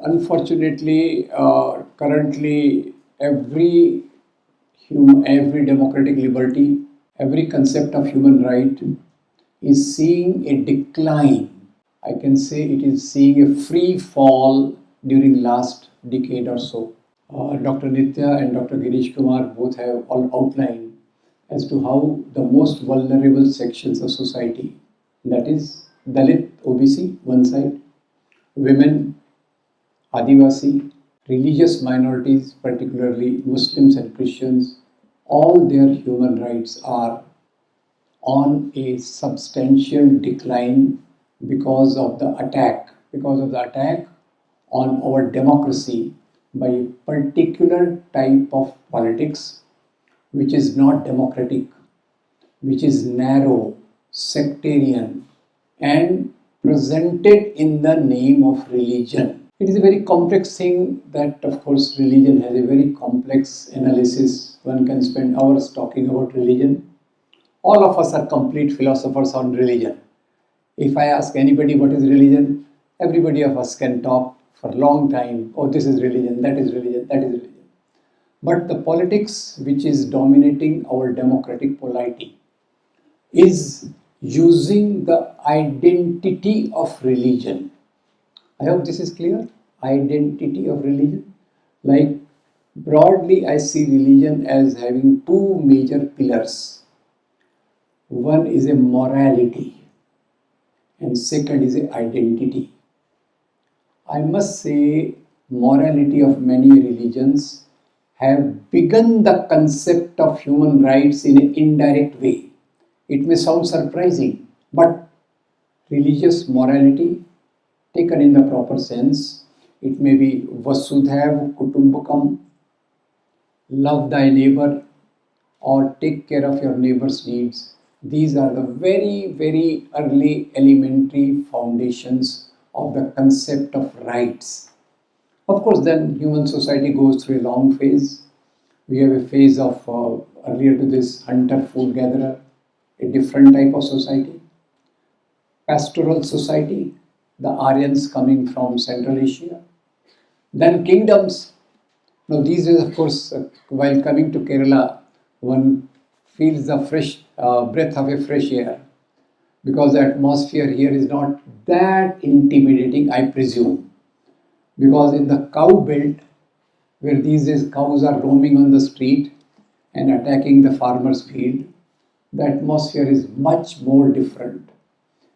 Unfortunately, currently every democratic liberty, every concept of human right is seeing a decline. I can say it is seeing a free fall during last decade or so. Dr. Nitya and Dr. Girish Kumar both have all outlined as to how the most vulnerable sections of society, that is Dalit, OBC, one side, women, Adivasi, religious minorities, particularly Muslims and Christians, all their human rights are on a substantial decline because of the attack on our democracy by a particular type of politics which is not democratic, which is narrow, sectarian, and presented in the name of religion. It is a very complex thing that, of course, religion has a very complex analysis. One can spend hours talking about religion. All of us are complete philosophers on religion. If I ask anybody what is religion, everybody of us can talk for a long time. Oh, this is religion, that is religion, that is religion. But the politics which is dominating our democratic polity is using the identity of religion. I hope this is clear. Identity of religion. Like broadly, I see religion as having two major pillars. One is a morality, and second is a identity. I must say, morality of many religions have begun the concept of human rights in an indirect way. It may sound surprising, but religious morality, taken in the proper sense, it may be Vasudhaiva Kutumbakam, love thy neighbor, or take care of your neighbor's needs. These are the very, very early elementary foundations of the concept of rights. Of course, then human society goes through a long phase. We have a phase of, earlier to this, hunter, food gatherer, a different type of society. Pastoral society, the Aryans coming from Central Asia. Then kingdoms. Now these days, of course, while coming to Kerala, one feels the fresh breath of a fresh air, because the atmosphere here is not that intimidating, I presume. Because in the cow belt, where these days cows are roaming on the street and attacking the farmer's field, the atmosphere is much more different.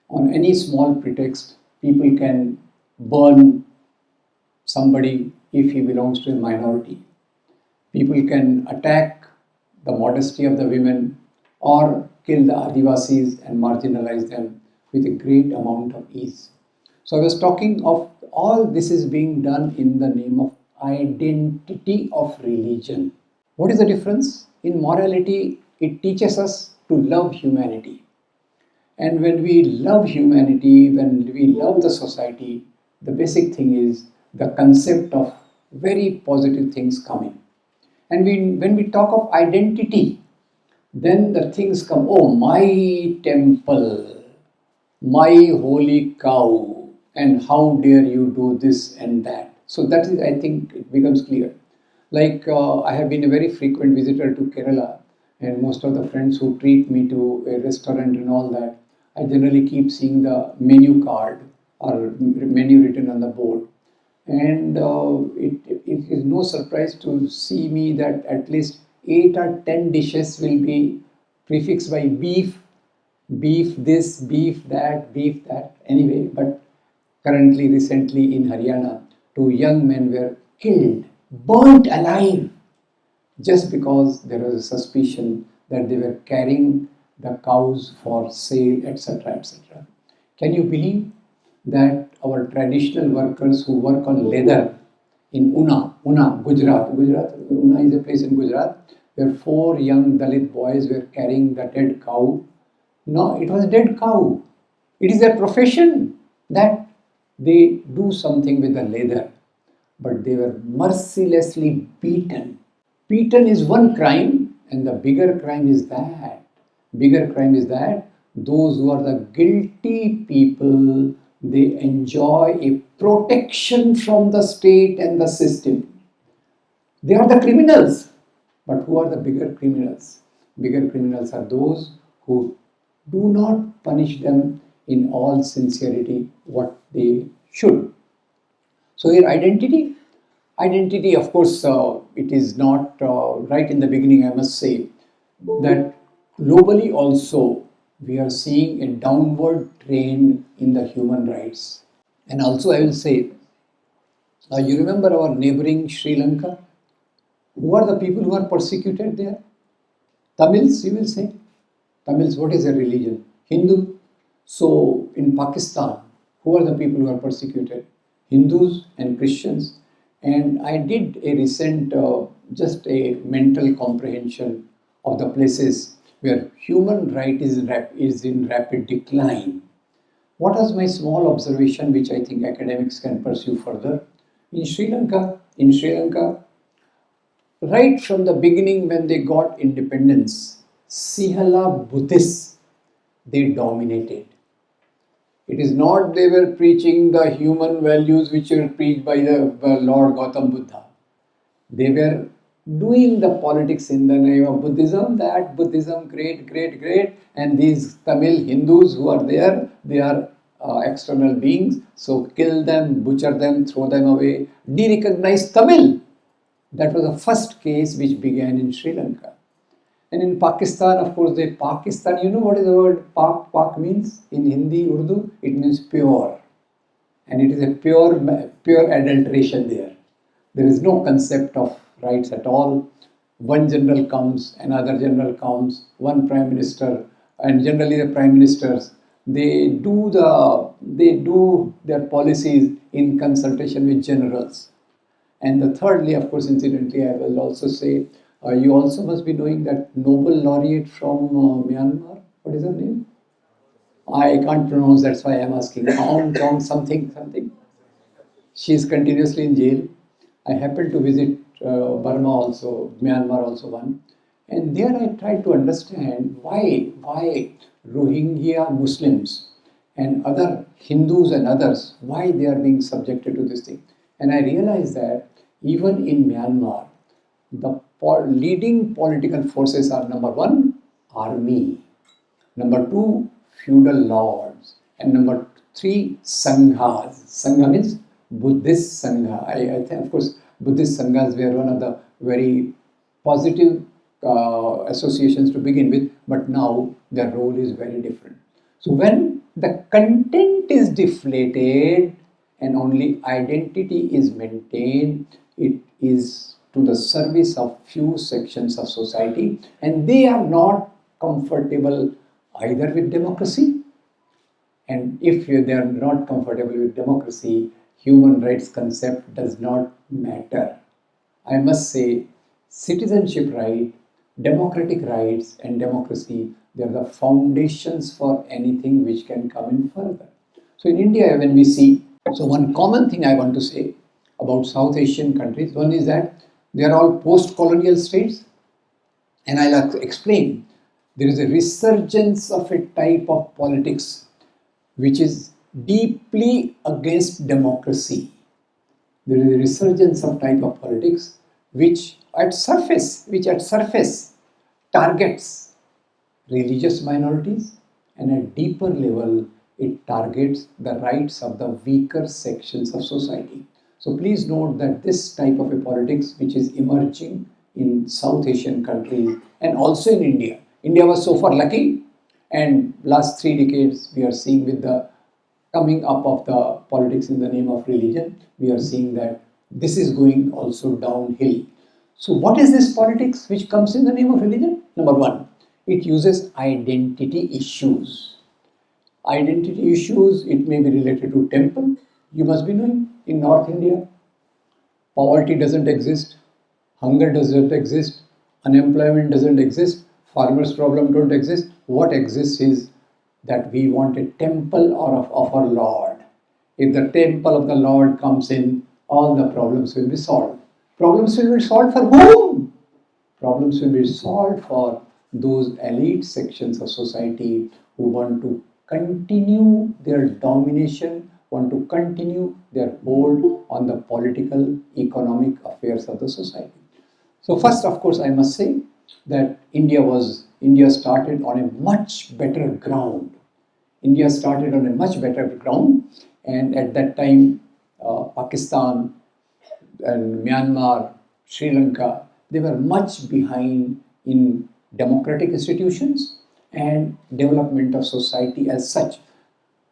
On any small pretext, people can burn somebody if he belongs to a minority. People can attack the modesty of the women or kill the Adivasis and marginalize them with a great amount of ease. So I was talking of all this is being done in the name of identity of religion. What is the difference? In morality, it teaches us to love humanity. And when we love humanity, when we love the society, the basic thing is the concept of very positive things coming. And when we talk of identity, then the things come, oh, my temple, my holy cow, and how dare you do this and that. So that is, I think, it becomes clear. Like I have been a very frequent visitor to Kerala, and most of the friends who treat me to a restaurant and all that, I generally keep seeing the menu card or menu written on the board. And it is no surprise to see me that at least 8 or 10 dishes will be prefixed by beef, beef this, beef that, beef that. Anyway, but currently, recently in Haryana, 2 young men were killed, burnt alive, just because there was a suspicion that they were carrying the cows for sale, etc., etc. Can you believe that our traditional workers who work on leather in Una, Gujarat, Una is a place in Gujarat, where 4 young Dalit boys were carrying the dead cow. No, it was a dead cow. It is their profession that they do something with the leather, but they were mercilessly beaten. Beaten is one crime, and the bigger crime is that. Bigger crime is that those who are the guilty people They enjoy a protection from the state and the system. They are the criminals. But who are the bigger criminals? Bigger criminals are those who do not punish them in all sincerity what they should. So here identity of course it is not right in the beginning I must say that globally also we are seeing a downward trend in the human rights. And also I will say, you remember our neighboring Sri Lanka? Who are the people who are persecuted there? Tamils, you will say. Tamils, what is their religion? Hindu. So in Pakistan, who are the people who are persecuted? Hindus and Christians. And I did a recent, just a mental comprehension of the places where human right is in rapid decline. What was my small observation, which I think academics can pursue further? In Sri Lanka, right from the beginning when they got independence, Sihala Buddhists, they dominated. It is not they were preaching the human values which were preached by the Lord Gautam Buddha. They were doing the politics in the name of Buddhism, that Buddhism great, great, great, and these Tamil Hindus who are there, they are external beings, so kill them, butcher them, throw them away, de-recognize Tamil. That was the first case which began in Sri Lanka. And in Pakistan, of course, Pakistan, you know what is the word Pak means in Hindi, Urdu? It means pure. And it is a pure adulteration there. There is no concept of rights at all. One general comes, another general comes, one prime minister, and generally the prime ministers, they do their policies in consultation with generals. And the thirdly, of course, incidentally, I will also say, you also must be knowing that Nobel laureate from Myanmar. What is her name? I can't pronounce. That's why I'm asking. Aung something. She is continuously in jail. I happened to visit Burma also, Myanmar also one, and there I tried to understand why Rohingya Muslims and other Hindus and others, why they are being subjected to this thing. And I realized that even in Myanmar, the leading political forces are number one, army, number two, feudal lords, and number three, sanghas. Sangha means Buddhist sangha. I think, of course, Buddhist sanghas were one of the very positive associations to begin with, but now their role is very different. So when the content is deflated and only identity is maintained, it is to the service of few sections of society, and they are not comfortable either with democracy, and if they are not comfortable with democracy, human rights concept does not matter. I must say, citizenship right, democratic rights and democracy, they are the foundations for anything which can come in further. So in India, when we see, so one common thing I want to say about South Asian countries, one is that they are all post-colonial states, and I'll explain. There is a resurgence of a type of politics which is deeply against democracy. There is a resurgence of type of politics which at surface targets religious minorities, and at deeper level it targets the rights of the weaker sections of society. So please note that this type of a politics which is emerging in South Asian countries and also in India. India was so far lucky, and last 3 decades we are seeing with the coming up of the politics in the name of religion, we are seeing that this is going also downhill. So what is this politics which comes in the name of religion? Number one, it uses identity issues. Identity issues, it may be related to temple. You must be knowing, in North India, poverty doesn't exist, hunger doesn't exist, unemployment doesn't exist, farmers' problem don't exist. What exists is that we want a temple of our Lord. If the temple of the Lord comes in, all the problems will be solved. Problems will be solved for whom? Problems will be solved for those elite sections of society who want to continue their domination want to continue their hold on the political, economic affairs of the society. So first, of course, I must say that India started on a much better ground. India started on a much better ground, and at that time, Pakistan and Myanmar, Sri Lanka, they were much behind in democratic institutions and development of society as such.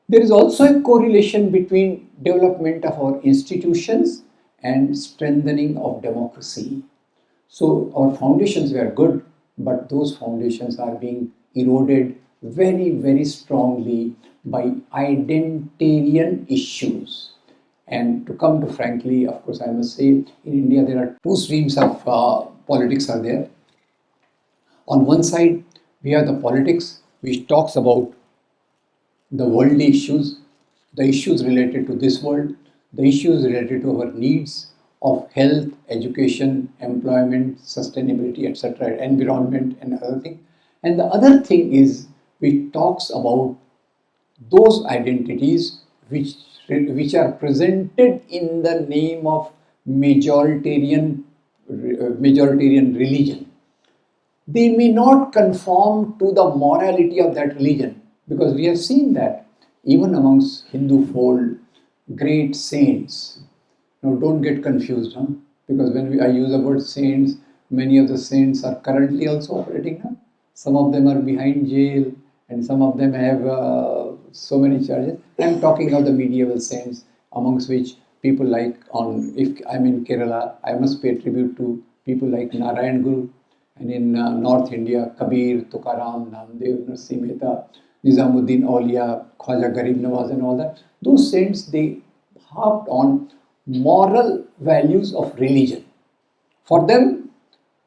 There is also a correlation between development of our institutions and strengthening of democracy. So our foundations were good, but those foundations are being eroded very, very strongly by identitarian issues. And to come to frankly, of course, I must say, in India there are two streams of politics are there. On one side, we have the politics which talks about the worldly issues, the issues related to this world, the issues related to our needs of health, education, employment, sustainability, etc., environment, and other things. And the other thing is, which talks about those identities which are presented in the name of majoritarian religion. They may not conform to the morality of that religion, because we have seen that even amongst Hindu fold, great saints. Now, don't get confused, huh? Because when I use the word saints, many of the saints are currently also operating. Huh? Some of them are behind jail, and some of them have so many charges. I'm talking of the medieval saints, amongst which people like if I'm in Kerala, I must pay tribute to people like Narayan Guru, and in North India, Kabir, Tukaram, Namdev, Narsi Mehta, Nizamuddin Aulia, Khwaja Garib Nawaz, and all that. Those saints, they harped on moral values of religion. For them,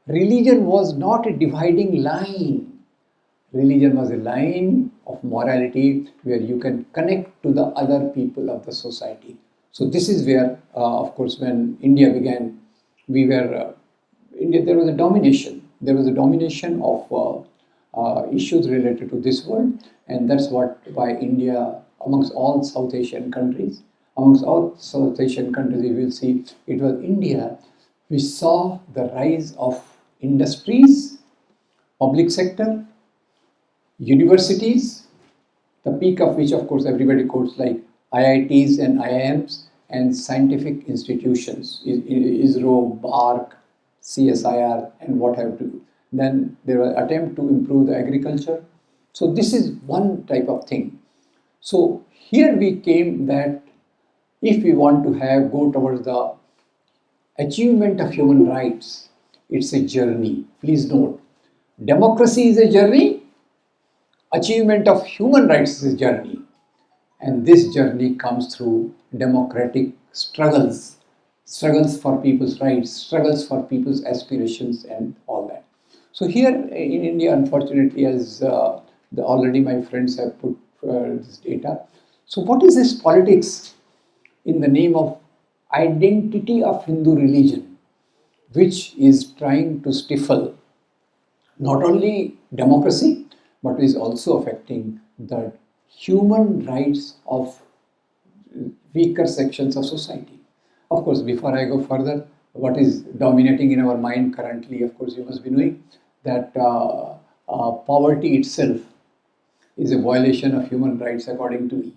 religion was not a dividing line. Religion was a line of morality where you can connect to the other people of the society. So this is where, of course, when India began, there was a domination. There was a domination of issues related to this world, and that's why India, amongst all South Asian countries, you will see it was India which saw the rise of industries, public sector, universities, the peak of which, of course, everybody quotes like IITs and IIMs, and scientific institutions, ISRO, BARC, CSIR, and what have you. Then there was an attempt to improve the agriculture. So this is one type of thing. So here we came that if we want to go towards the achievement of human rights, it's a journey. Please note, democracy is a journey, achievement of human rights is a journey. And this journey comes through democratic struggles for people's rights, struggles for people's aspirations, and all that. So here in India, unfortunately, as already my friends have put this data. So what is this politics in the name of identity of Hindu religion, which is trying to stifle not only democracy, but is also affecting the human rights of weaker sections of society. Of course, before I go further, what is dominating in our mind currently, of course, you must be knowing that poverty itself is a violation of human rights according to me.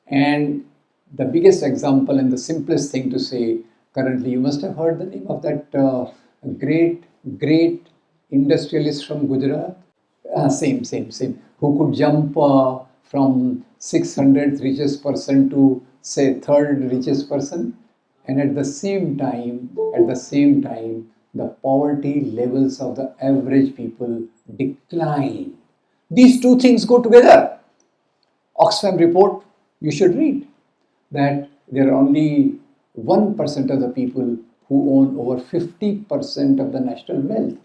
And the biggest example and the simplest thing to say currently, you must have heard the name of that great industrialist from Gujarat. Same, who could jump from 600th richest person to say third richest person, and at the same time, the poverty levels of the average people decline. These two things go together. Oxfam report, you should read that there are only 1% of the people who own over 50% of the national wealth,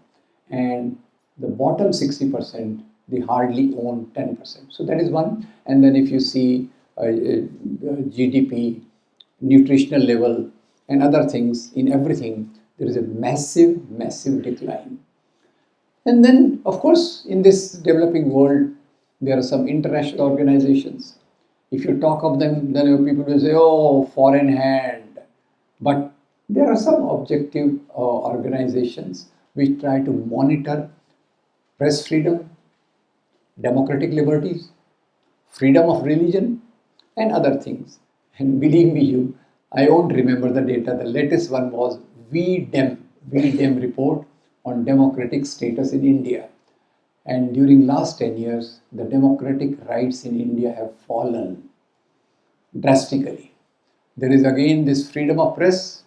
and the bottom 60%, they hardly own 10%. So that is one. And then if you see GDP, nutritional level, and other things, in everything, there is a massive decline. And then, of course, in this developing world, there are some international organizations. If you talk of them, then people will say, oh, foreign hand. But there are some objective organizations which try to monitor press freedom, democratic liberties, freedom of religion, and other things. And believe me, I won't remember the data. The latest one was VDEM report on democratic status in India. And during last 10 years, the democratic rights in India have fallen drastically. There is again this freedom of press,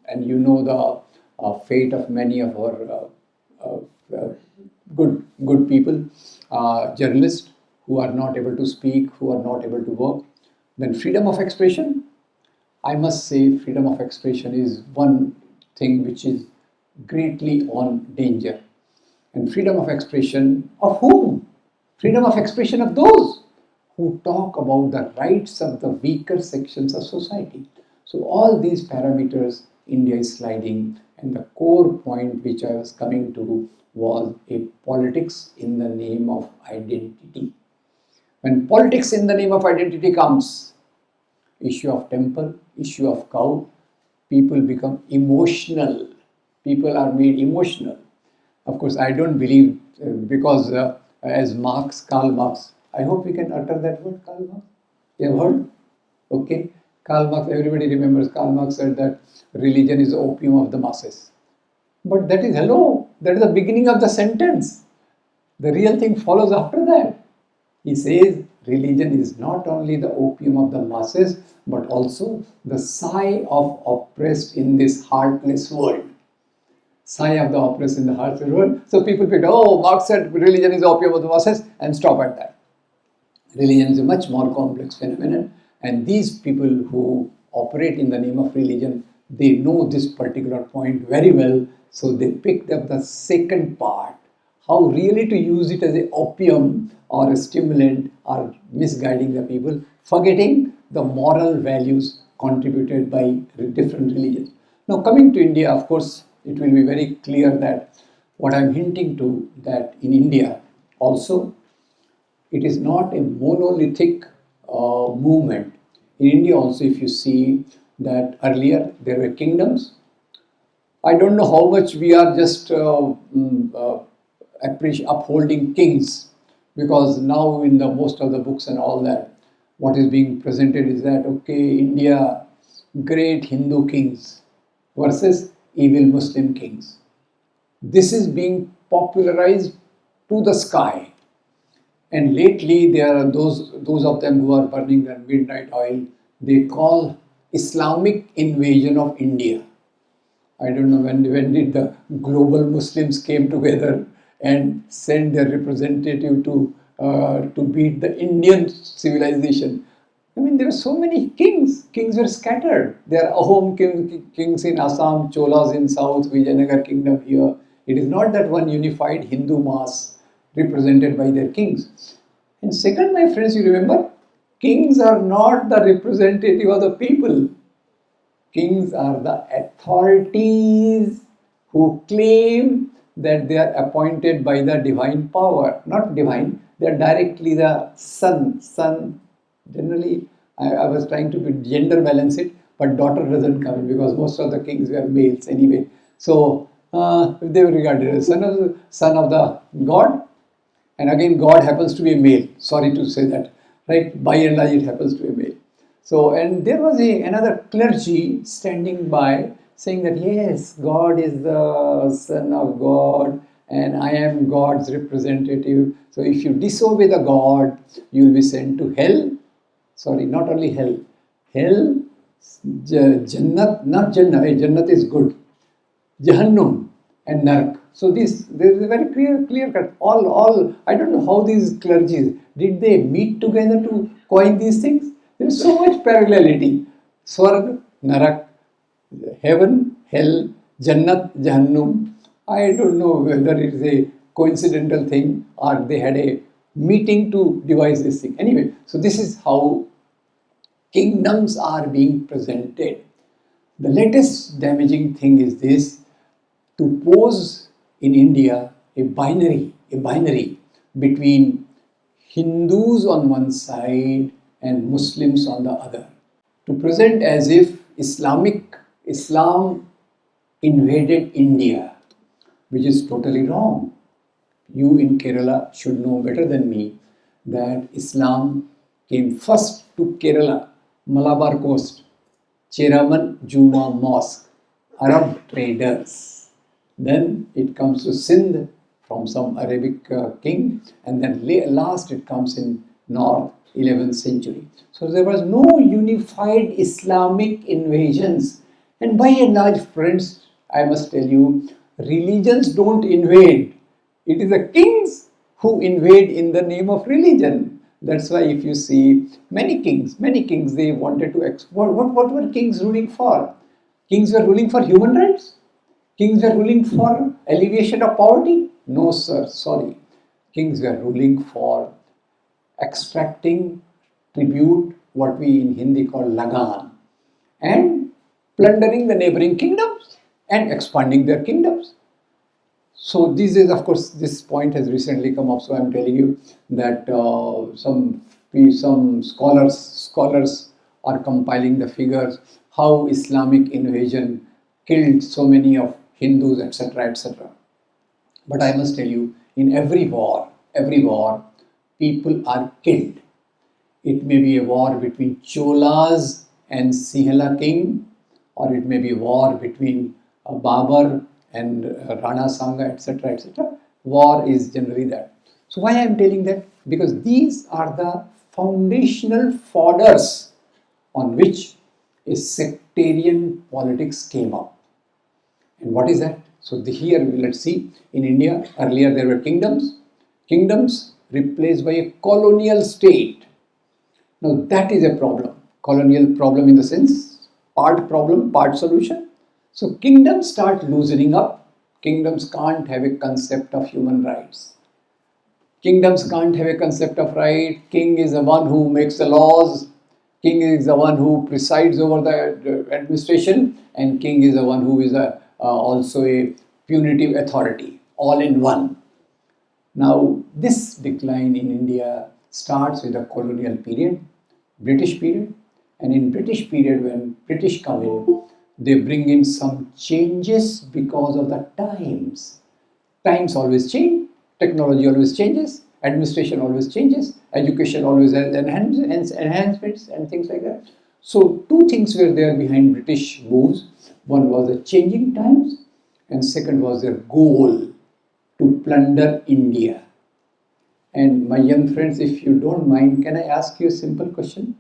and you know the fate of many of our good people, journalists who are not able to speak, who are not able to work. Then freedom of expression. I must say freedom of expression is one thing which is greatly on danger. And freedom of expression of whom? Freedom of expression of those who talk about the rights of the weaker sections of society. So all these parameters India is sliding, and the core point which I was coming to was a politics in the name of identity. When politics in the name of identity comes, issue of temple, issue of cow, people become emotional. People are made emotional. Of course, I don't believe because as Karl Marx, I hope we can utter that word, Karl Marx. You have heard? Okay. Karl Marx, everybody remembers Karl Marx said that religion is the opium of the masses. But that is the beginning of the sentence. The real thing follows after that. He says religion is not only the opium of the masses, but also the sigh of oppressed in this heartless world. Sigh of the oppressed in the heartless world. So people pick, oh, Marx said religion is the opium of the masses, and stop at that. Religion is a much more complex phenomenon, and these people who operate in the name of religion, they know this particular point very well, so they picked up the second part, how really to use it as an opium or a stimulant or misguiding the people, forgetting the moral values contributed by different religions. Now coming to India, of course, it will be very clear that what I'm hinting to, that in India also, it is not a monolithic movement. In India also, if you see that earlier there were kingdoms. I don't know how much we are just upholding kings, because now in the most of the books and all that, what is being presented is that, okay, India, great Hindu kings versus evil Muslim kings. This is being popularized to the sky. And lately there are those of them who are burning their midnight oil, they call Islamic invasion of India. I don't know when did the global Muslims came together and sent their representative to beat the Indian civilization. I mean, there were so many kings. Kings were scattered. There are Ahom kings in Assam, Cholas in South, Vijayanagar kingdom here. It is not that one unified Hindu mass represented by their kings. And second, my friends, you remember, kings are not the representative of the people. Kings are the authorities who claim that they are appointed by the divine power. Not divine, they are directly the son. Son, generally, I was trying to gender balance it, but daughter doesn't come in because most of the kings were males anyway. So they were regarded as son of the god. And again, God happens to be a male. Sorry to say that, right? By and large, it happens to be a male. So, and there was another clergy standing by saying that, yes, God is the Son of God and I am God's representative. So, if you disobey the God, you will be sent to hell. Sorry, not only hell. Hell, Jannat, not Jannah, Jannat is good. Jahannam and Nark. So there is a very clear cut. All I don't know how these clergies did they meet together to coin these things. There is so much parallelity. Swarg, Narak, heaven, hell, Jannat, Jahannam. I don't know whether it is a coincidental thing or they had a meeting to devise this thing. Anyway, so this is how kingdoms are being presented. The latest damaging thing is this, to pose in India a binary between Hindus on one side and Muslims on the other, to present as if Islam invaded India, which is totally wrong. You in Kerala should know better than me that Islam came first to Kerala, Malabar coast, Cheraman Juma Mosque, Arab traders. Then it comes to Sindh from some Arabic king, and then last it comes in North, 11th century. So there was no unified Islamic invasions. And by and large, friends, I must tell you, religions don't invade. It is the kings who invade in the name of religion. That's why if you see many kings, they wanted to what were kings ruling for? Kings were ruling for human rights? Kings were ruling for alleviation of poverty? No, sir, sorry. Kings were ruling for extracting tribute, what we in Hindi call lagan, and plundering the neighboring kingdoms and expanding their kingdoms. So this is, of course, this point has recently come up. So I'm telling you that some scholars are compiling the figures how Islamic invasion killed so many of Hindus, etc., etc. But I must tell you, in every war, people are killed. It may be a war between Cholas and Sinhala king, or it may be a war between Babur and Rana Sanga, etc., etc. War is generally that. So why I am telling that? Because these are the foundational fodders on which a sectarian politics came up. And what is that? So here let's see, in India earlier there were kingdoms replaced by a colonial state. Now that is a problem. Colonial problem in the sense, part problem, part solution. So kingdoms start loosening up. Kingdoms can't have a concept of human rights. Kingdoms can't have a concept of right. King is the one who makes the laws. King is the one who presides over the administration, and king is the one who is also a punitive authority, all in one. Now, this decline in India starts with the colonial period, British period, and in British period, when British come in, they bring in some changes because of the times. Times always change, technology always changes, administration always changes, education always has enhancements and things like that. So two things were there behind British moves. One was the changing times, and second was their goal to plunder India. And my young friends, if you don't mind, can I ask you a simple question?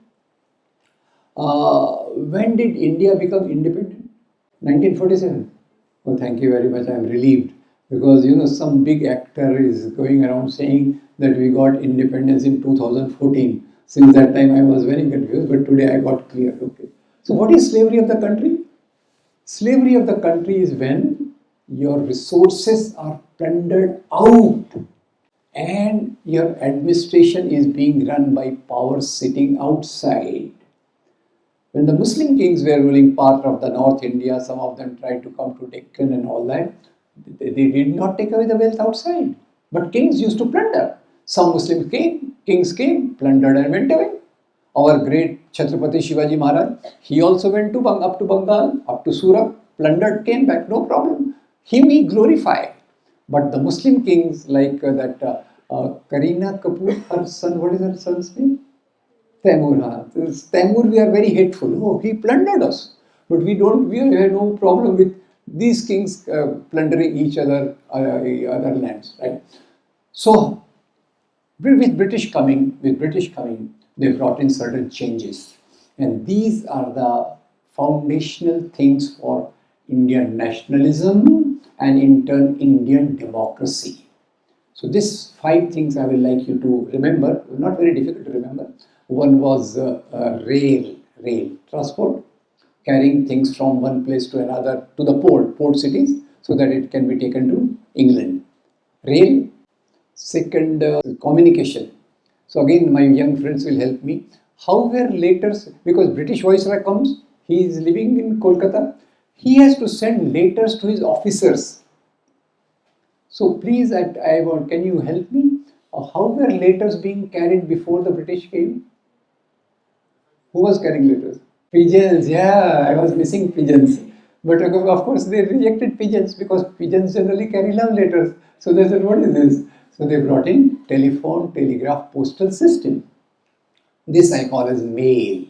When did India become independent? 1947. Oh, thank you very much. I am relieved, because some big actor is going around saying that we got independence in 2014. Since that time I was very confused, but today I got clear. Okay. So what is slavery of the country? Slavery of the country is when your resources are plundered out and your administration is being run by powers sitting outside. When the Muslim kings were ruling part of the North India, some of them tried to come to Deccan and all that. They did not take away the wealth outside, but kings used to plunder. Some Muslim kings came, plundered and went away. Our great Chhatrapati Shivaji Maharaj, he also went up to Bengal, up to Surat, plundered, came back, no problem. Him we glorify. But the Muslim kings like Kareena Kapoor, her son, what is her son's name? Taimur. Taimur, we are very hateful. Oh, he plundered us. But we have no problem with these kings plundering each other, other lands, right? So, with British coming, they brought in certain changes. And these are the foundational things for Indian nationalism and in turn Indian democracy. So these 5 things I will like you to remember, not very difficult to remember. One was rail transport, carrying things from one place to another to the port cities, so that it can be taken to England. Rail. Second, communication. So again, my young friends will help me. How were letters, because British Viceroy comes, he is living in Kolkata, he has to send letters to his officers. So please, can you help me? How were letters being carried before the British came? Who was carrying letters? Pigeons, yeah, I was missing pigeons. But of course, they rejected pigeons because pigeons generally carry love letters. So they said, what is this? So they brought in telephone, telegraph, postal system. This I call as mail.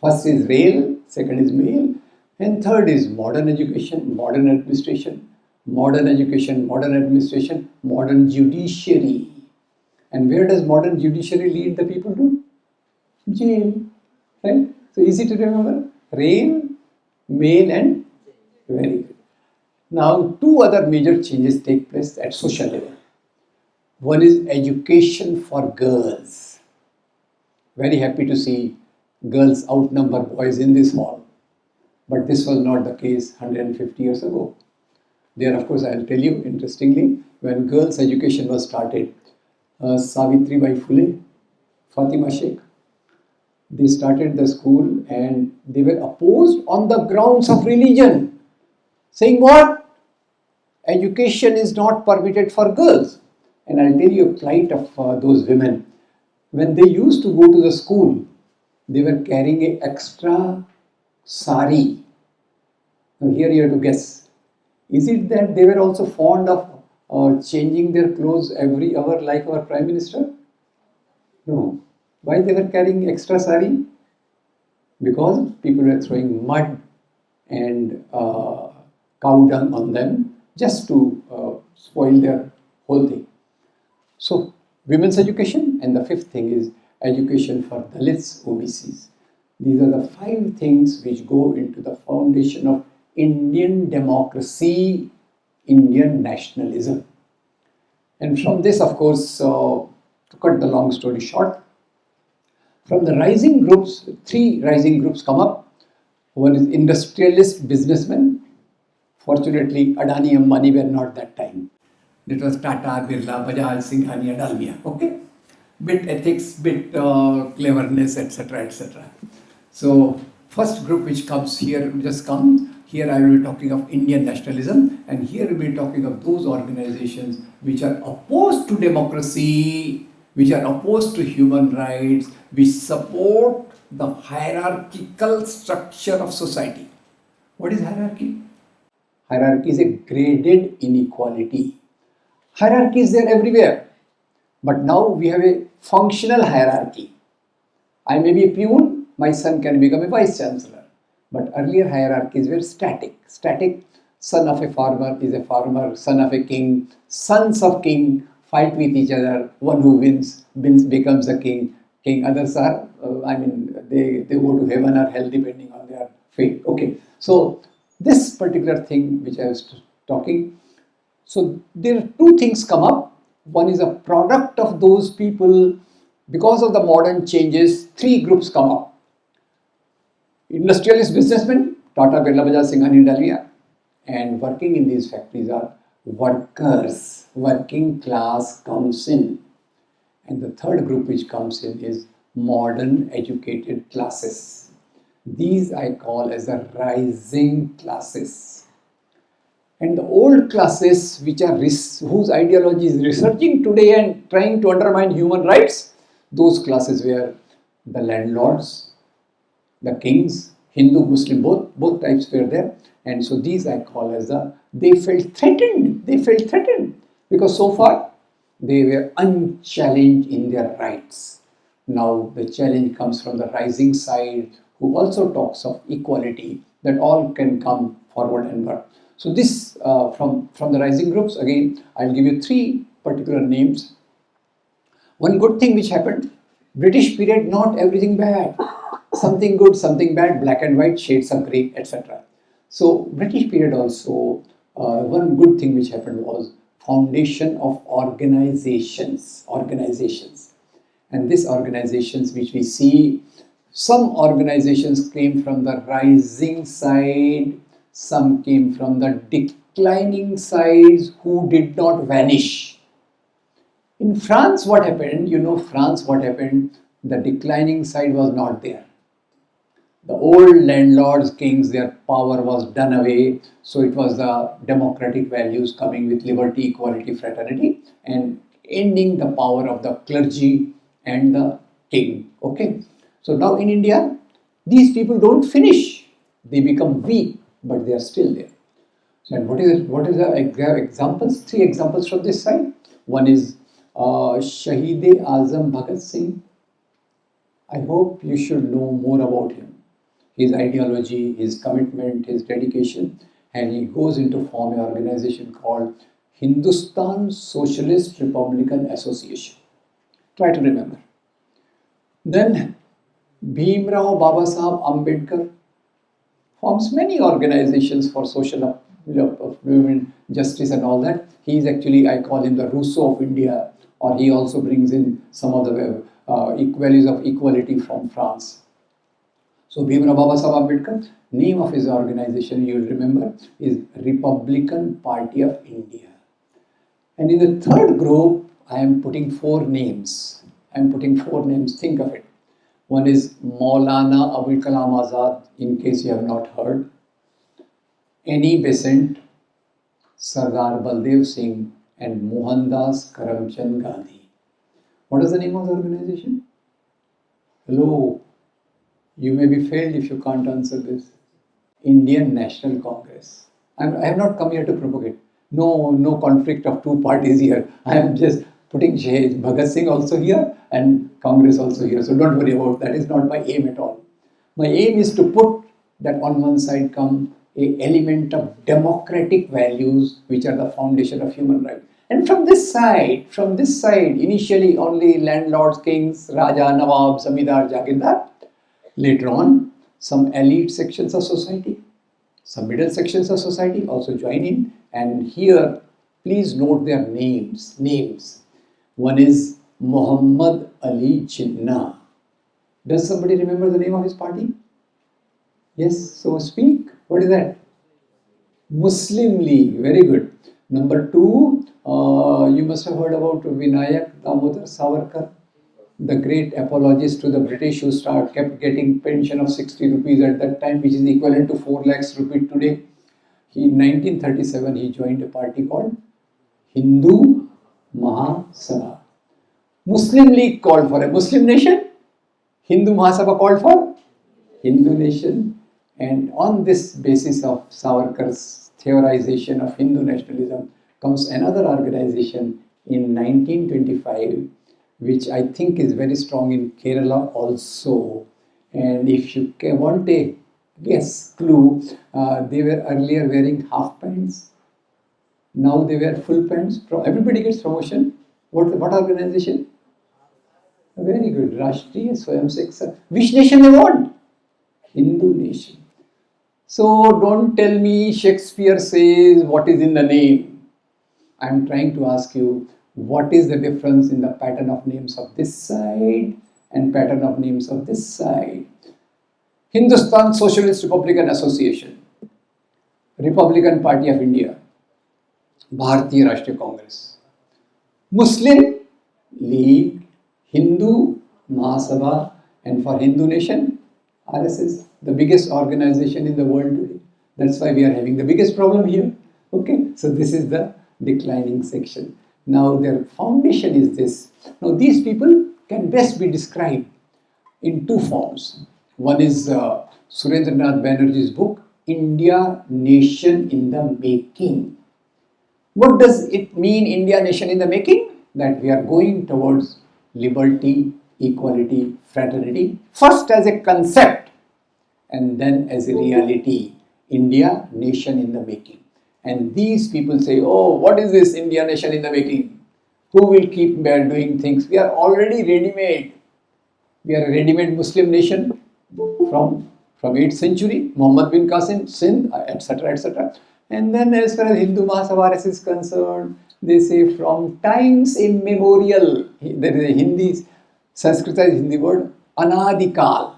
First is rail, second is mail, and third is modern education, modern administration, modern education, modern administration, modern judiciary. And where does modern judiciary lead the people to? Jail. Right? So easy to remember. Rail, mail, and very good. Now, two other major changes take place at social level. One is education for girls. Very happy to see girls outnumber boys in this hall. But this was not the case 150 years ago. There, of course, I'll tell you, interestingly, when girls' education was started, Savitri Bai Phule, Fatima Sheikh, they started the school and they were opposed on the grounds of religion, saying what? Education is not permitted for girls. And I'll tell you a plight of those women. When they used to go to the school, they were carrying an extra sari. Now here you have to guess. Is it that they were also fond of changing their clothes every hour like our Prime Minister? No. Why they were carrying extra sari? Because people were throwing mud and cow dung on them just to spoil their whole thing. So, women's education, and the fifth thing is education for Dalits, OBCs. These are the 5 things which go into the foundation of Indian democracy, Indian nationalism. And from this, of course, to cut the long story short, from the rising groups, 3 rising groups come up. One is industrialist businessmen. Fortunately, Adani and Ambani were not that time. It was Tata, Birla, Bajaj, Singhania, Dalmia. Okay, bit ethics, bit cleverness, etc., etc. So, first group which comes here, just comes here. I will be talking of Indian nationalism, and here we will be talking of those organizations which are opposed to democracy, which are opposed to human rights, which support the hierarchical structure of society. What is hierarchy? Hierarchy is a graded inequality. Hierarchy is there everywhere. But now we have a functional hierarchy. I may be a peon, my son can become a vice chancellor. But earlier hierarchies were static. Static, son of a farmer is a farmer, son of a king, sons of king fight with each other. One who wins becomes a king. Others are, they go to heaven or hell depending on their fate. Okay, so this particular thing which I was talking, so there are 2 things come up. One is a product of those people. Because of the modern changes, 3 groups come up. Industrialist businessmen, Tata, Birla, Bajaj, Singhani, Dalmia, and working in these factories are workers. Working class comes in. And the third group which comes in is modern educated classes. These I call as the rising classes. And the old classes which are whose ideology is researching today and trying to undermine human rights, those classes were the landlords, the kings, Hindu, Muslim, both types were there. And so these I call as they felt threatened. They felt threatened because so far they were unchallenged in their rights. Now the challenge comes from the rising side, who also talks of equality, that all can come forward and work. So this from the rising groups, again, I'll give you 3 particular names. One good thing which happened, British period, not everything bad. Something good, something bad, black and white, shades of grey, etc. So British period also, one good thing which happened was foundation of organizations. And these organizations which we see, some organizations came from the rising side, some came from the declining sides who did not vanish. In France, what happened? You know, France, what happened? The declining side was not there. The old landlords, kings, their power was done away. So it was the democratic values coming with liberty, equality, fraternity, and ending the power of the clergy and the king. Okay. So now in India, These people don't finish. They become weak, but they are still there. So, and what is it? What is the examples? Three examples from this side. One is Shahid-e-Azam Bhagat Singh. I hope you should know more about him, his ideology, his commitment, his dedication, and he goes into form an organization called Hindustan Socialist Republican Association. Try to remember. Then Bhimrao Babasaheb Ambedkar forms many organizations for social justice and all that. He is actually, I call him the Rousseau of India, or he also brings in some of the values of equality from France. So Bhimrao Babasaheb Ambedkar, name of his organization you will remember is Republican Party of India. And in the third group, I am putting four names. Think of it. One is Maulana Abul Kalam Azad, in case you have not heard. Annie Besant, Sardar Baldev Singh, and Mohandas Karamchand Gandhi. What is the name of the organization? Hello, you may be failed if you can't answer this. Indian National Congress. I have not come here to propagate. No conflict of two parties here. I am just putting Bhagat Singh also here and Congress also here. So don't worry about that. It's not my aim at all. My aim is to put that on one side come a element of democratic values which are the foundation of human rights. And from this side, initially only landlords, kings, Raja, Nawab, Zamindar, Jagirdar. Later on, some elite sections of society, some middle sections of society also join in. And here, please note their names. One is Muhammad Ali Jinnah. Does somebody remember the name of his party? Yes, so speak. What is that? Muslim League. Very good. Number two, you must have heard about Vinayak Damodar Savarkar, the great apologist to the British who kept getting pension of 60 rupees at that time, which is equivalent to 4 lakhs rupees today. In 1937, he joined a party called Hindu Mahasabha. Muslim League called for a Muslim nation. Hindu Mahasabha called for Hindu nation. And on this basis of Savarkar's theorization of Hindu nationalism comes another organization in 1925, which I think is very strong in Kerala also. And if you want a clue, they were earlier wearing half pants. Now they wear full pants. Everybody gets promotion. What organization? Very good. Rashtriya Swayamsek Sangh. Which nation they want? Hindu nation. So don't tell me Shakespeare says what is in the name. I am trying to ask you, what is the difference in the pattern of names of this side and pattern of names of this side? Hindustan Socialist Republican Association, Republican Party of India, Bharatiya Rashtriya Congress, Muslim League, Hindu Mahasabha, and for Hindu nation, RSS, the biggest organization in the world today. That's why we are having the biggest problem here. Okay, so this is the declining section. Now their foundation is this. Now these people can best be described in two forms. One is Surendranath Banerjee's book, India Nation in the Making. What does it mean, India Nation in the Making? That we are going towards liberty, equality, fraternity, first as a concept and then as a reality. India Nation in the Making. And these people say, oh, what is this India Nation in the Making? Who will keep doing things? We are already ready-made. We are a ready-made Muslim nation from 8th century, Muhammad bin Qasim, Sindh, etc., etc. And then as far as Hindu Mahasabha is concerned, they say from times immemorial. There is a Hindi, Sanskrita is Hindi word, Anadikal.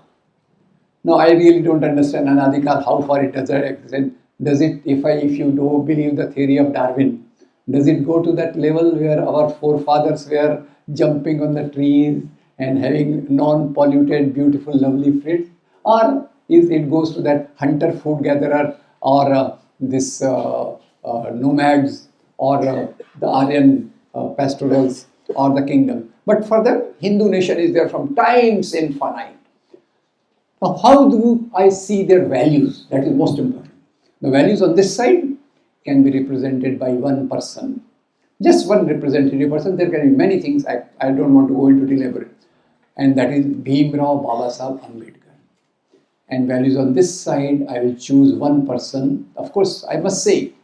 Now I really don't understand Anadikal, how far it does extend. Does it, if you don't believe the theory of Darwin, does it go to that level where our forefathers were jumping on the trees and having non-polluted, beautiful, lovely fruits? Or is it goes to that hunter, food gatherer, or this nomads, or the Aryan pastorals, or the kingdom? But for them, Hindu nation is there from times infinite. Now, how do I see their values? That is most important. The values on this side can be represented by one person. Just one representative person. There can be many things. I don't want to go into elaborate. And that is Bhimrao Babasaheb Ambedkar. And values on this side, I will choose one person. Of course, I must say,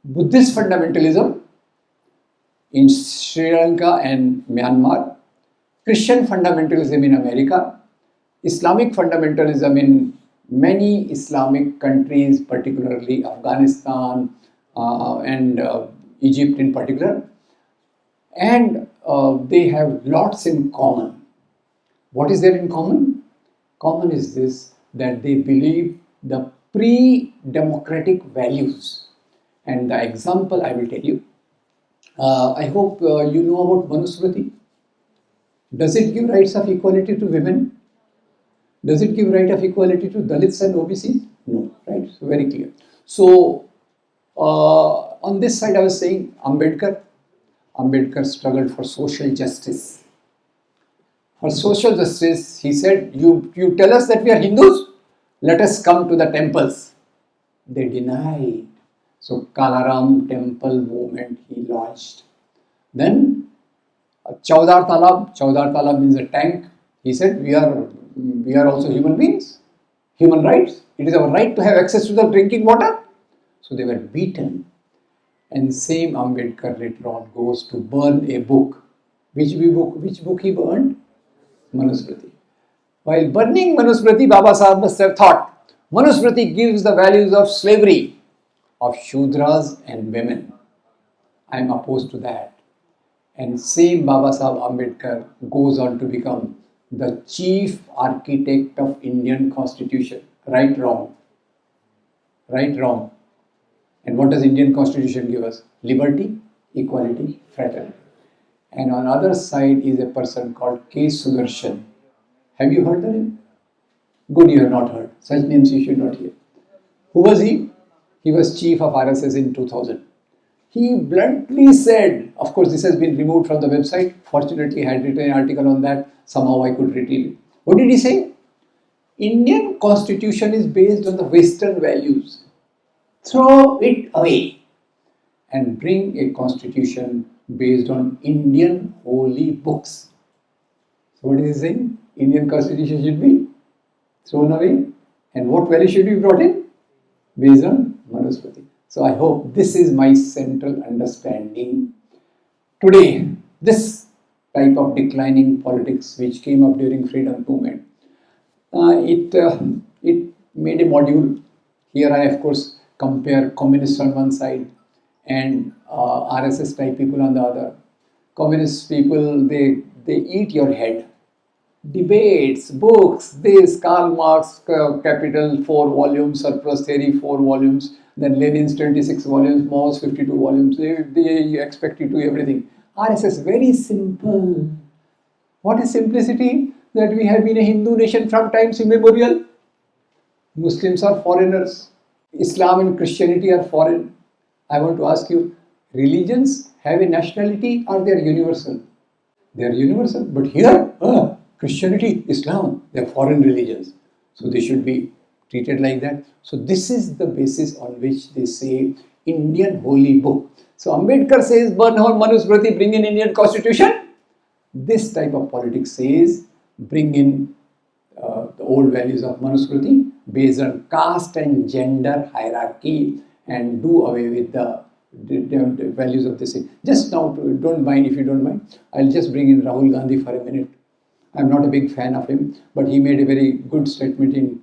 Buddhist fundamentalism in Sri Lanka and Myanmar, Christian fundamentalism in America, Islamic fundamentalism in many Islamic countries, particularly Afghanistan and Egypt in particular, and they have lots in common. What is there in common? Common is this, that they believe the pre-democratic values. And the example I will tell you, I hope you know about Manusmriti. Does it give rights of equality to women? Does it give right of equality to Dalits and OBCs? No, right? So very clear. So on this side I was saying Ambedkar struggled for social justice. For social justice, he said, you tell us that we are Hindus, let us come to the temples. They denied. So Kalaram temple movement he launched. Then Chaudhar Talab means a tank. He said, we are also human beings, human rights. It is our right to have access to the drinking water. So they were beaten. And same Ambedkar later on goes to burn a book. Which book he burned? Manusmriti. While burning Manusmriti, Babasaheb must have thought, Manusmriti gives the values of slavery, of Shudras and women. I am opposed to that. And same Babasaheb Ambedkar goes on to become the chief architect of Indian Constitution. Right, wrong? Right, wrong? And what does Indian Constitution give us? Liberty, equality, fraternity. And on the other side is a person called K. Sudarshan. Have you heard the name? Good, you have not heard. Such names you should not hear. Who was he? He was chief of RSS in 2000. He bluntly said, of course this has been removed from the website. Fortunately, I had written an article on that. Somehow I could retrieve it. What did he say? Indian Constitution is based on the Western values. Throw it away and bring a constitution based on Indian holy books. So what is he saying? Indian Constitution should be thrown away. And what value should be brought in? Based on Manusmriti. So I hope this is my central understanding. Today, this type of declining politics which came up during freedom movement, it made a module. Here I of course compare communists on one side and RSS type people on the other. Communist people, they eat your head. Debates, books, this, Karl Marx, Capital, 4 volumes, Surplus Theory, 4 volumes, then Lenin's 26 volumes, Mao's 52 volumes. They expect you to do everything. RSS, very simple. What is simplicity? That we have been a Hindu nation from times immemorial. Muslims are foreigners. Islam and Christianity are foreign. I want to ask you, religions have a nationality or they are universal? They are universal. But here, Christianity, Islam, they are foreign religions. So they should be treated like that. So this is the basis on which they say Indian holy book. So Ambedkar says, burn all Manusmriti, bring in Indian Constitution. This type of politics says, bring in the old values of Manusmriti based on caste and gender hierarchy and do away with the values of this. Just now, don't mind if you don't mind, I'll just bring in Rahul Gandhi for a minute. I'm not a big fan of him, but he made a very good statement in,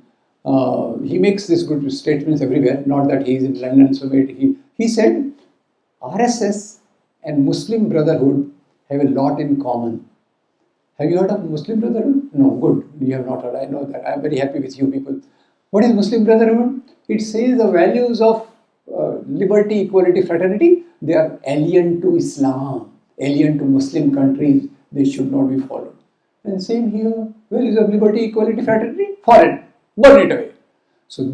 he makes these good statements everywhere, not that he is in London, so he said, RSS and Muslim Brotherhood have a lot in common. Have you heard of Muslim Brotherhood? No, good, you have not heard, I know that, I'm very happy with you people. What is Muslim Brotherhood? It says the values of liberty, equality, fraternity, they are alien to Islam, alien to Muslim countries, they should not be followed. And same here, values of liberty, equality, fraternity, foreign, burn it away. So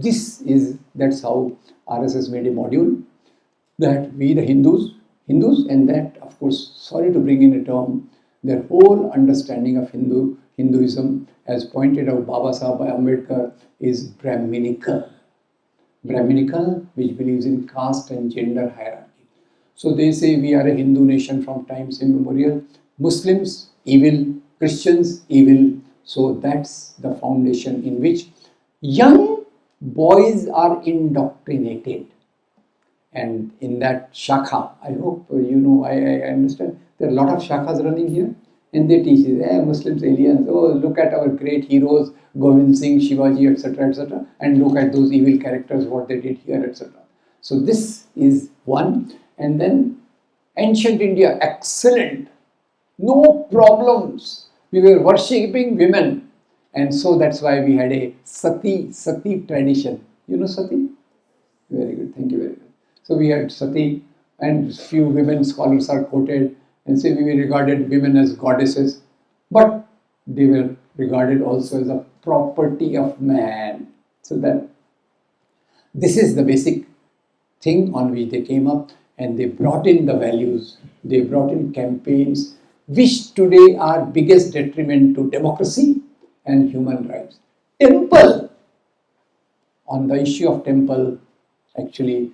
that's how RSS made a module that we the Hindus, and that of course, sorry to bring in a term, their whole understanding of Hinduism as pointed out Baba Sahib Ambedkar, is Brahminical. Brahminical, which believes in caste and gender hierarchy. So they say we are a Hindu nation from times immemorial. Muslims, evil. Christians, evil. So that's the foundation in which young boys are indoctrinated. And in that shakha, I hope I understand, there are a lot of shakhas running here. And they teach Muslims, aliens, look at our great heroes, Govind Singh, Shivaji, etc., and look at those evil characters, what they did here, etc. So this is one. And then ancient India, excellent, no problems. We were worshipping women. And so that's why we had a sati tradition. You know sati? Very good, thank you very much. So we had sati, and few women scholars are quoted and say we regarded women as goddesses, but they were regarded also as a property of man. So that this is the basic thing on which they came up, and they brought in the values, they brought in campaigns which today are biggest detriment to democracy and human rights. Temple, on the issue of temple, actually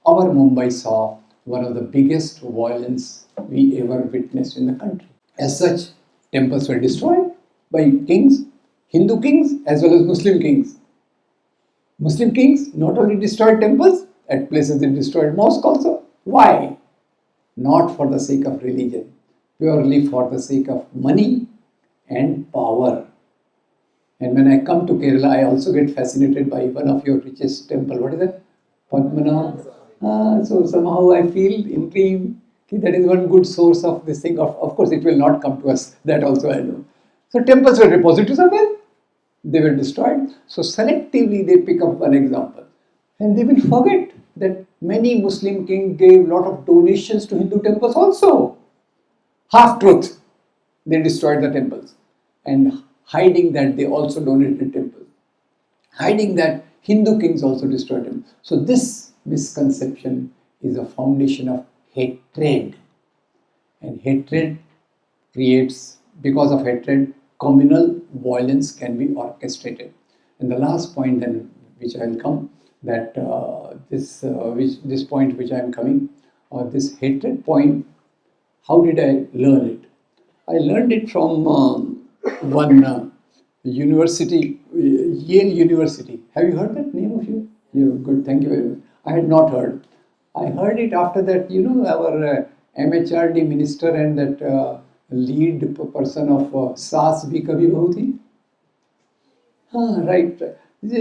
our Mumbai saw one of the biggest violence we ever witnessed in the country. As such, temples were destroyed by kings, Hindu kings as well as Muslim kings. Muslim kings not only destroyed temples, at places they destroyed mosques also. Why? Not for the sake of religion, purely for the sake of money and power. And when I come to Kerala, I also get fascinated by one of your richest temple. What is it? Padmanabh. So somehow I feel intrigued. That is one good source of this thing. Of course, it will not come to us. That also I know. So temples were repositories of wealth. They were destroyed. So selectively they pick up one example. And they will forget that many Muslim kings gave a lot of donations to Hindu temples also. Half truth. They destroyed the temples. And hiding that they also donated temples. Hiding that Hindu kings also destroyed them. So this misconception is a foundation of hatred. And hatred creates, because of hatred, communal violence can be orchestrated. And the last point then, which I will come, that this point which I am coming, or this hatred point, how did I learn it? I learned it from one university, Yale University. Have you heard that name of you? Yeah, good, thank you very much. I had not heard. I heard it after that, our MHRD minister and that lead person of SAS Bhi Kabhi Bahu Thi. Right.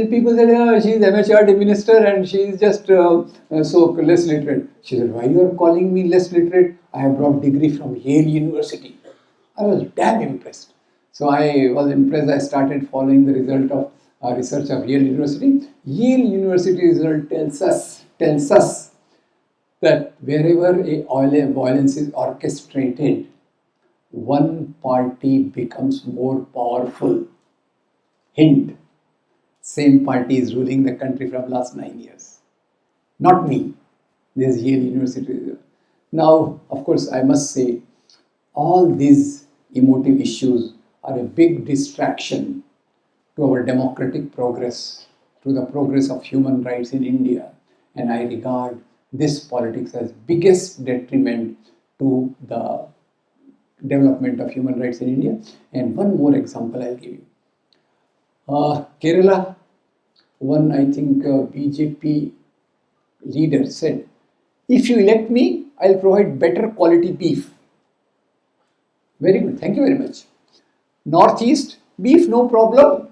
People said, she is MHRD minister and she is just so less literate. She said, why you are calling me less literate? I have brought degree from Yale University. I was damn impressed. So I was impressed. I started following the result of research of Yale University. Yale University result tells us that wherever a violence is orchestrated, one party becomes more powerful. Hint, same party is ruling the country from last 9 years. Not me. This is Yale University. Now, of course, I must say, all these emotive issues are a big distraction to our democratic progress, to the progress of human rights in India. And I regard this politics as biggest detriment to the development of human rights in India. And one more example I'll give you. Kerala, one I think BJP leader said, if you elect me, I'll provide better quality beef. Very good, thank you very much. Northeast, beef, no problem.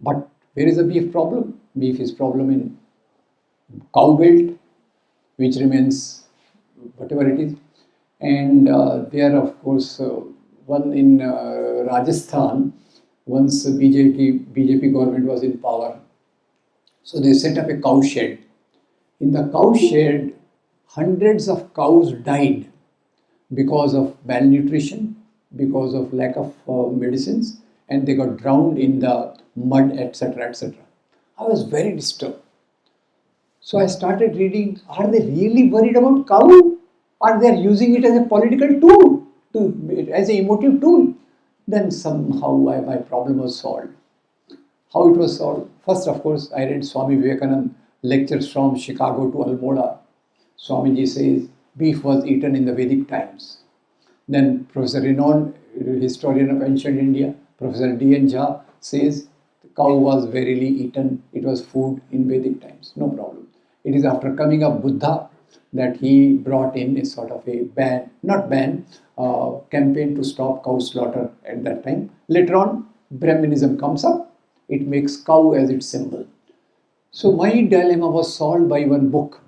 But where is the beef problem? Beef is problem in cow belt, which remains whatever it is. And there, of course, one in Rajasthan, once the BJP government was in power. So they set up a cow shed. In the cow shed, hundreds of cows died because of malnutrition, because of lack of medicines, and they got drowned in the mud, etc., etc. I was very disturbed. So I started reading, are they really worried about cow? Or they are using it as a political tool, as an emotive tool? Then somehow my problem was solved. How it was solved? First, of course, I read Swami Vivekananda lectures from Chicago to Almora. Swamiji says beef was eaten in the Vedic times. Then Professor renowned historian of ancient India, Professor D.N. Jha, says the cow was verily eaten. It was food in Vedic times. No problem. It is after coming of Buddha that he brought in a sort of a ban, not ban, campaign to stop cow slaughter at that time. Later on, Brahmanism comes up. It makes cow as its symbol. So my dilemma was solved by one book.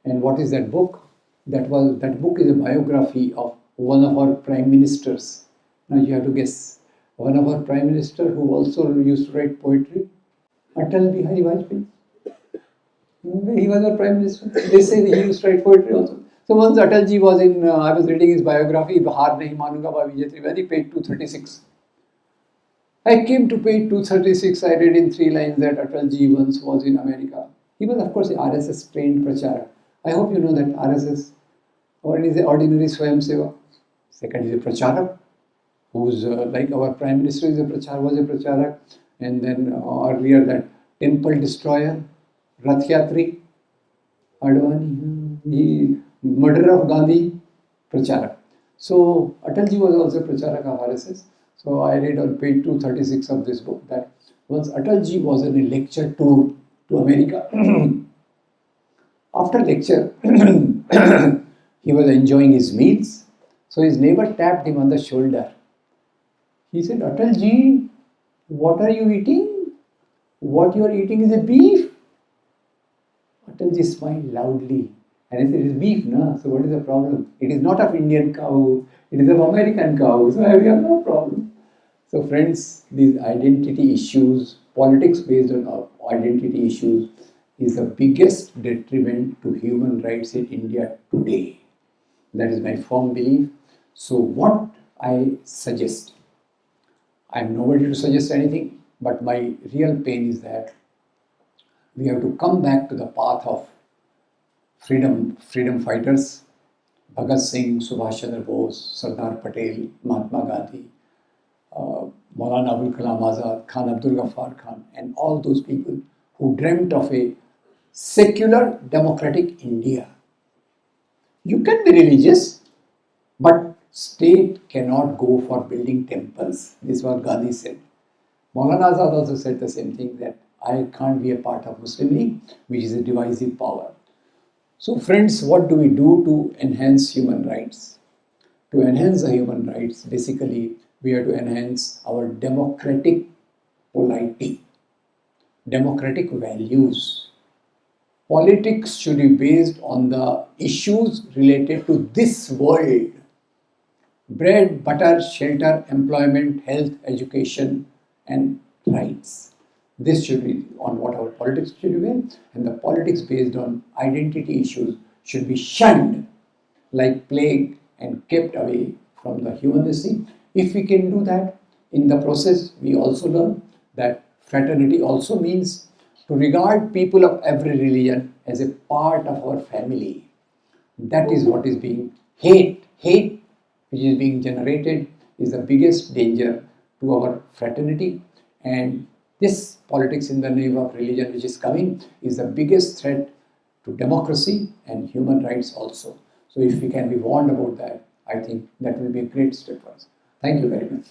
And what is that book? That book is a biography of one of our prime ministers. Now you have to guess. One of our prime minister who also used to write poetry, Atal Bihari Vajpayee. He was our prime minister. They say he used to write poetry also. So once Atalji was in, I was reading his biography, Har Nahi Manunga by Vijay Trivedi, page 236. I came to page 236. I read in 3 lines that Atalji once was in America. He was, of course, an RSS trained pracharak. I hope you know that RSS. One is the ordinary Swayam Seva. Second is a pracharak, who's like our prime minister is was a pracharak. And then earlier that temple destroyer, Rath Yatri, Advani, he murderer of Gandhi, pracharak. So Atalji was also pracharak of RSS. So I read on page 236 of this book that once Atalji was on a lecture tour to America. After lecture, he was enjoying his meals. So his neighbor tapped him on the shoulder. He said, Atalji, what are you eating? What you are eating is a beef. Atalji smiled loudly. And he said, it is beef, no? So what is the problem? It is not of Indian cow. It is of American cow. So we have no problem. So friends, these identity issues, politics based on identity issues, is the biggest detriment to human rights in India today. That is my firm belief. So what I suggest, I am nobody to suggest anything, but my real pain is that we have to come back to the path of freedom fighters, Bhagat Singh, Subhash Chandra Bose, Sardar Patel, Mahatma Gandhi, Maulana Abul Kalam Azad, Khan Abdul Ghaffar Khan, and all those people who dreamt of a secular democratic India. You can be religious, but state cannot go for building temples. This is what Gandhi said. Maulana Azad also said the same thing, that I can't be a part of Muslim League, which is a divisive power. So friends, what do we do to enhance human rights? To enhance the human rights, basically, we have to enhance our democratic polity, democratic values. Politics should be based on the issues related to this world. Bread, butter, shelter, employment, health, education, and rights. This should be on what our politics should be, and the politics based on identity issues should be shunned like plague and kept away from the humanity. If we can do that, in the process, we also learn that fraternity also means to regard people of every religion as a part of our family. That is what is being hate which is being generated is the biggest danger to our fraternity, and this politics in the name of religion which is coming is the biggest threat to democracy and human rights also. So if we can be warned about that, I think that will be a great step for us. Thank you very much.